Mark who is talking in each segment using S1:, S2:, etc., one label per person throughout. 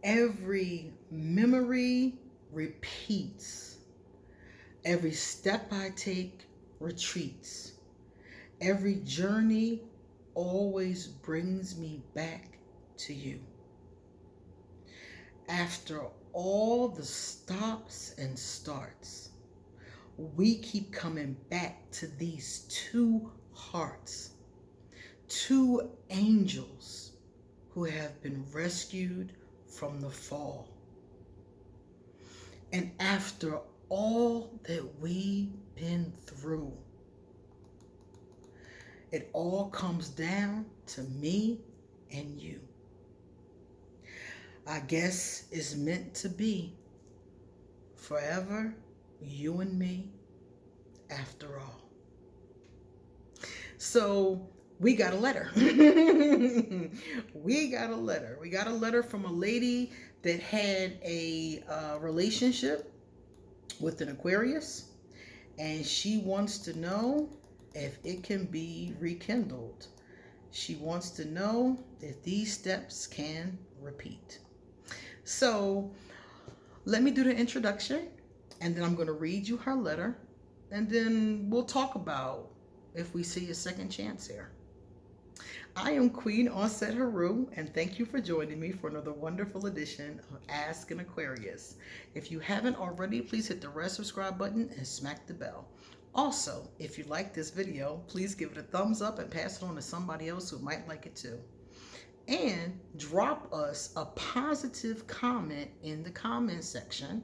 S1: Every memory repeats. Every step I take retreats. Every journey always brings me back to you. After all the stops and starts, we keep coming back to these two hearts, two angels who have been rescued from the fall. And after all that we've been through, it all comes down to me and you. I guess it's meant to be. Forever, you and me, after all. So we got a letter. We got a letter. We got a letter from a lady that had a relationship with an Aquarius, and she wants to know if it can be rekindled. She wants to know if these steps can repeat. So let me do the introduction, and then I'm going to read you her letter, and then we'll talk about if we see a second chance here. I am Queen Onset Haru, and thank you for joining me for another wonderful edition of Ask an Aquarius. If you haven't already, please hit the red subscribe button and smack the bell. Also, if you like this video, please give it a thumbs up and pass it on to somebody else who might like it too. And drop us a positive comment in the comment section.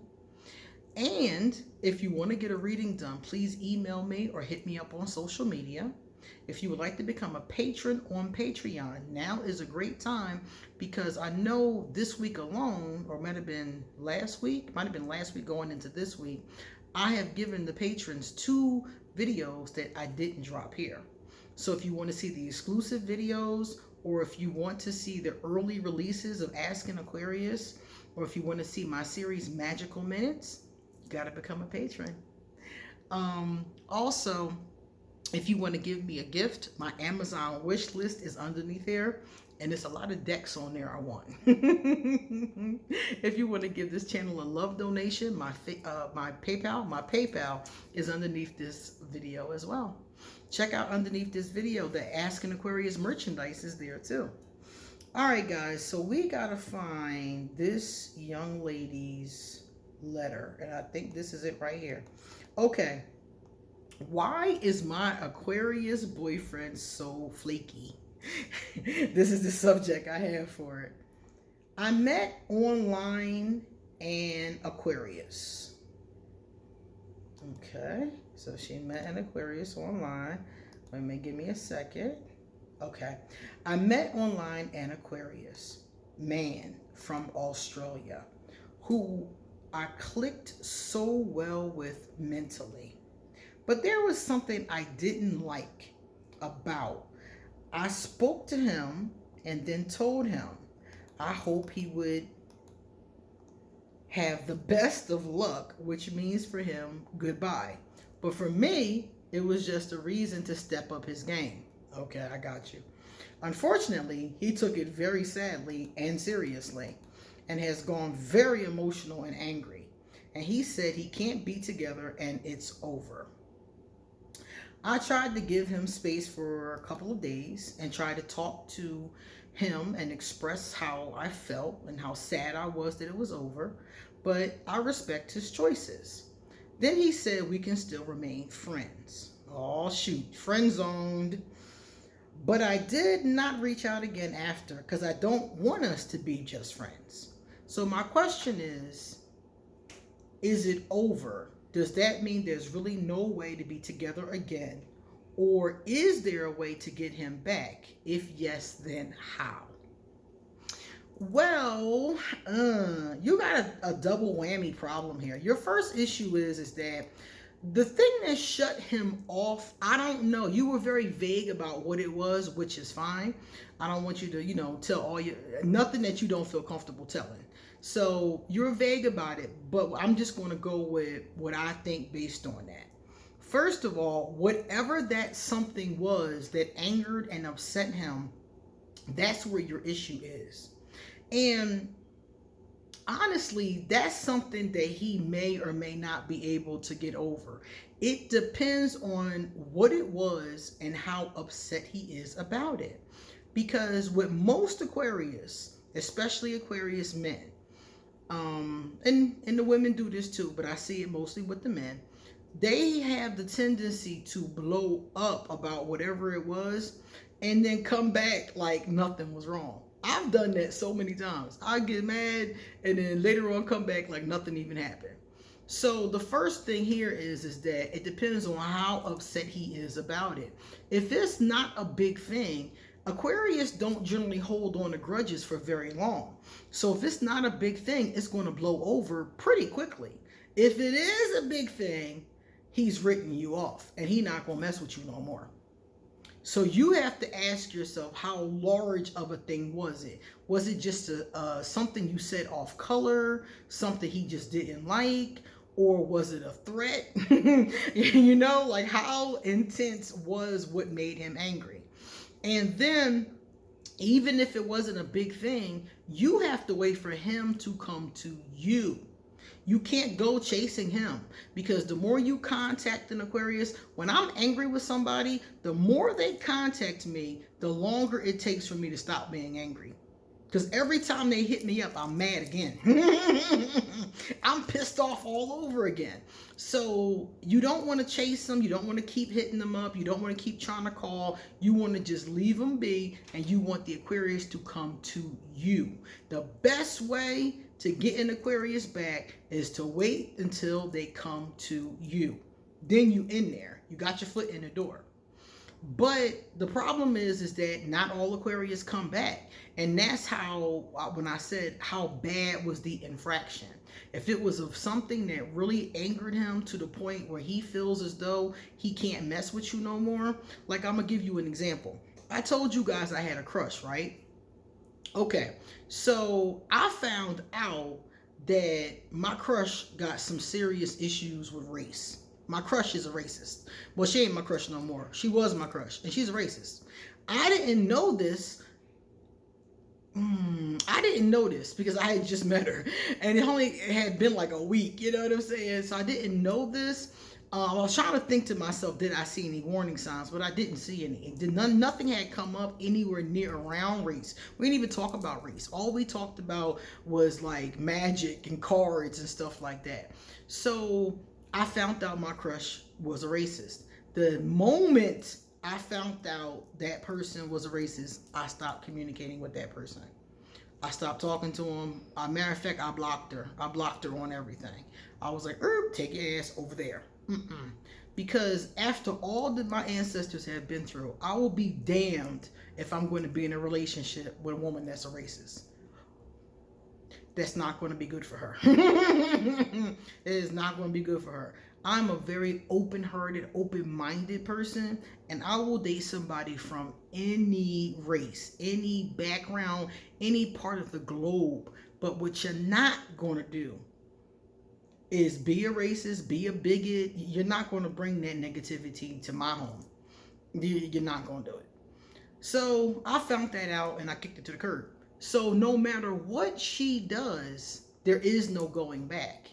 S1: And if you want to get a reading done, please email me or hit me up on social media. If you would like to become a patron on Patreon, now is a great time, because I know this week alone, or might have been last week going into this week, I have given the patrons 2 videos that I didn't drop here. So if you want to see the exclusive videos, or if you want to see the early releases of Ask an Aquarius, or if you want to see my series Magical Minutes, you got to become a patron. Also, if you want to give me a gift, my Amazon wish list is underneath here, and there's a lot of decks on there I want. If you want to give this channel a love donation, my PayPal is underneath this video as well. Check out underneath this video, the Ask an Aquarius merchandise is there too. All right, guys, so we got to find this young lady's letter, and I think this is it right here. Okay. Why is my Aquarius boyfriend so flaky? This is the subject I have for it. I met online an Aquarius. Okay, so she met an Aquarius online. Let me give me a second. Okay, I met online an Aquarius man from Australia who I clicked so well with mentally. But there was something I didn't like about. I spoke to him and then told him I hope he would have the best of luck, which means for him, goodbye. But for me, it was just a reason to step up his game. Okay, I got you. Unfortunately, he took it very sadly and seriously and has gone very emotional and angry. And he said he can't be together and it's over. I tried to give him space for a couple of days and try to talk to him and express how I felt and how sad I was that it was over, but I respect his choices. Then he said we can still remain friends. Oh shoot, friend zoned. But I did not reach out again after, because I don't want us to be just friends. So my question is it over? Does that mean there's really no way to be together again? Or is there a way to get him back? If yes, then how? Well, you got a double whammy problem here. Your first issue is that the thing that shut him off, I don't know. You were very vague about what it was, which is fine. I don't want you to, tell all nothing that you don't feel comfortable telling. So you're vague about it, but I'm just going to go with what I think based on that. First of all, whatever that something was that angered and upset him, that's where your issue is. And honestly, that's something that he may or may not be able to get over. It depends on what it was and how upset he is about it. Because with most Aquarius, especially Aquarius men, and the women do this too, but I see it mostly with the men. They have the tendency to blow up about whatever it was and then come back like nothing was wrong. I've done that so many times. I get mad and then later on come back like nothing even happened. So the first thing here is that it depends on how upset he is about it. If it's not a big thing, Aquarius don't generally hold on to grudges for very long. So if it's not a big thing, it's going to blow over pretty quickly. If it is a big thing, he's written you off and he's not going to mess with you no more. So you have to ask yourself, how large of a thing was it? Was it just something you said off color, something he just didn't like, or was it a threat? You know, like how intense was what made him angry? And then, even if it wasn't a big thing, you have to wait for him to come to you. You can't go chasing him, because the more you contact an Aquarius, when I'm angry with somebody, the more they contact me, the longer it takes for me to stop being angry. Because every time they hit me up, I'm mad again. I'm pissed off all over again. So you don't want to chase them. You don't want to keep hitting them up. You don't want to keep trying to call. You want to just leave them be, and you want the Aquarius to come to you. The best way to get an Aquarius back is to wait until they come to you. Then you in there. You got your foot in the door. But the problem is that not all Aquarius come back. And that's how, when I said how bad was the infraction. If it was of something that really angered him to the point where he feels as though he can't mess with you no more. Like, I'm going to give you an example. I told you guys I had a crush, right? Okay, so I found out that my crush got some serious issues with race. My crush is a racist. Well, she ain't my crush no more. She was my crush, and she's a racist. I didn't know this. I didn't know this because I had just met her, and it had been like a week. You know what I'm saying? So I didn't know this. I was trying to think to myself, did I see any warning signs? But I didn't see any. Nothing had come up anywhere near around race. We didn't even talk about race. All we talked about was like magic and cards and stuff like that. So I found out my crush was a racist. The moment I found out that person was a racist, I stopped communicating with that person. I stopped talking to him. Matter of fact, I blocked her. I blocked her on everything. I was like, take your ass over there. Because after all that my ancestors have been through, I will be damned if I'm going to be in a relationship with a woman that's a racist. That's not going to be good for her. It is not going to be good for her. I'm a very open-hearted, open-minded person, and I will date somebody from any race, any background, any part of the globe. But what you're not going to do is be a racist, be a bigot. You're not going to bring that negativity to my home. You're not going to do it. So I found that out and I kicked it to the curb. So no matter what she does, there is no going back.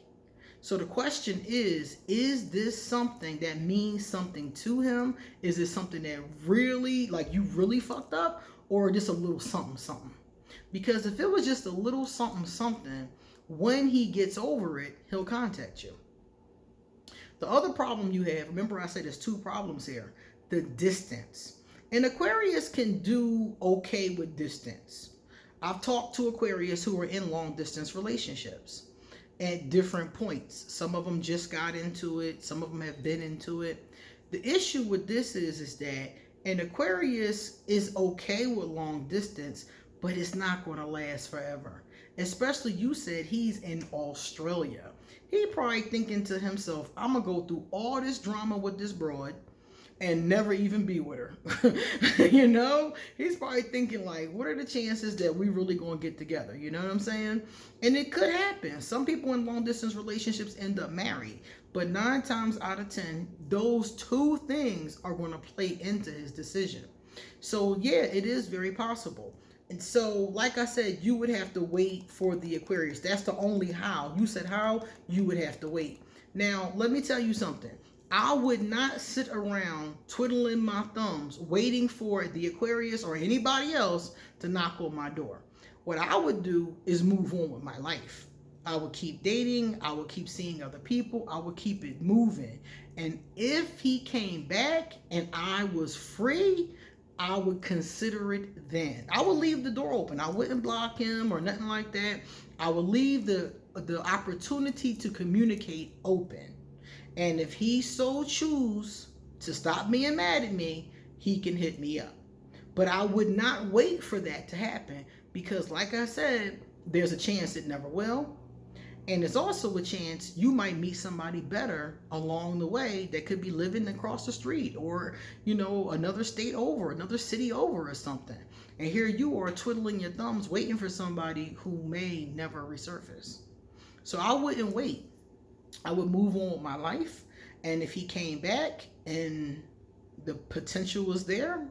S1: So the question is this something that means something to him? Is it something that really, like, you really fucked up, or just a little something, something? Because if it was just a little something, something, when he gets over it, he'll contact you. The other problem you have, remember I said there's two problems here. The distance. And Aquarius can do okay with distance. I've talked to Aquarius who are in long distance relationships at different points. Some of them just got into it. Some of them have been into it. The issue with this is that an Aquarius is okay with long distance, but it's not going to last forever. Especially, you said he's in Australia. He probably thinking to himself, I'm going to go through all this drama with this broad and never even be with her. You know, he's probably thinking like, what are the chances that we really going to get together? You know what I'm saying? And it could happen. Some people in long distance relationships end up married, but 9 times out of 10, those two things are going to play into his decision. So yeah, it is very possible. And so, like I said, you would have to wait for the Aquarius. That's the only how. You said how, you would have to wait. Now, let me tell you something. I would not sit around twiddling my thumbs waiting for the Aquarius or anybody else to knock on my door. What I would do is move on with my life. I would keep dating. I would keep seeing other people. I would keep it moving. And if he came back and I was free, I would consider it then. I would leave the door open. I wouldn't block him or nothing like that. I would leave the opportunity to communicate open. And if he so choose to stop being mad at me, he can hit me up. But I would not wait for that to happen because, like I said, there's a chance it never will. And there's also a chance you might meet somebody better along the way that could be living across the street or, you know, another state over, another city over or something. And here you are twiddling your thumbs waiting for somebody who may never resurface. So I wouldn't wait. I would move on with my life. And if he came back and the potential was there,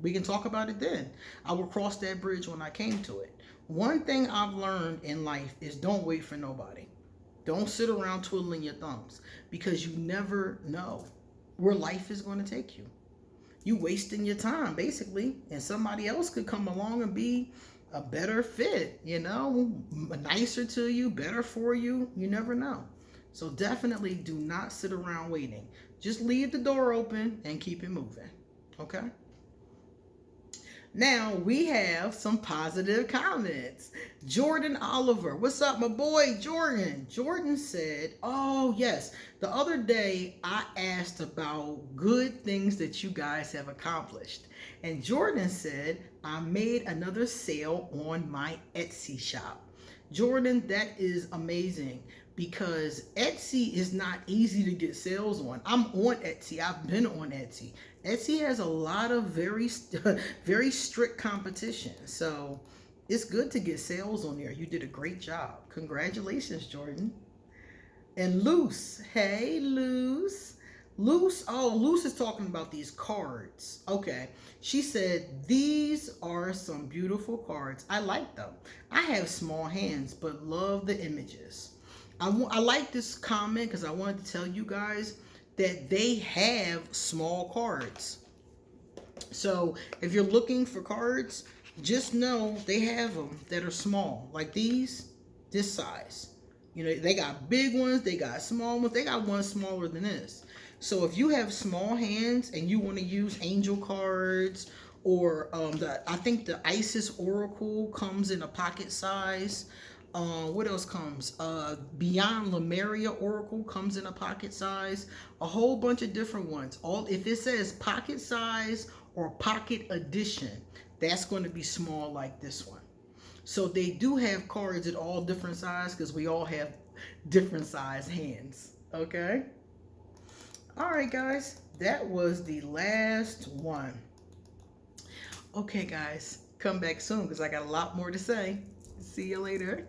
S1: we can talk about it then. I would cross that bridge when I came to it. One thing I've learned in life is don't wait for nobody. Don't sit around twiddling your thumbs because you never know where life is going to take you. You wasting your time basically, and somebody else could come along and be a better fit, you know, nicer to you, better for you. You never know. So definitely do not sit around waiting. Just leave the door open and keep it moving. Okay? Now we have some positive comments. Jordan Oliver, what's up, my boy Jordan? Jordan said, oh yes, the other day I asked about good things that you guys have accomplished. And Jordan said, I made another sale on my Etsy shop. Jordan, that is amazing because Etsy is not easy to get sales on. I'm on Etsy. I've been on Etsy. Etsy has a lot of very strict competition. So it's good to get sales on there. You did a great job. Congratulations, Jordan. And Luce. Hey, Luce. Luce, oh, Luce is talking about these cards. Okay. She said, these are some beautiful cards. I like them. I have small hands, but love the images. I like this comment because I wanted to tell you guys that they have small cards. So if you're looking for cards, just know they have them that are small, like these, this size. You know, they got big ones, they got small ones, they got one smaller than this. So if you have small hands and you want to use angel cards, or I think the Isis Oracle comes in a pocket size. What else comes? Beyond Lemuria Oracle comes in a pocket size. A whole bunch of different ones. All if it says pocket size or pocket edition, that's going to be small like this one. So they do have cards at all different sizes because we all have different size hands. Okay. All right, guys. That was the last one. Okay, guys. Come back soon because I got a lot more to say. See you later.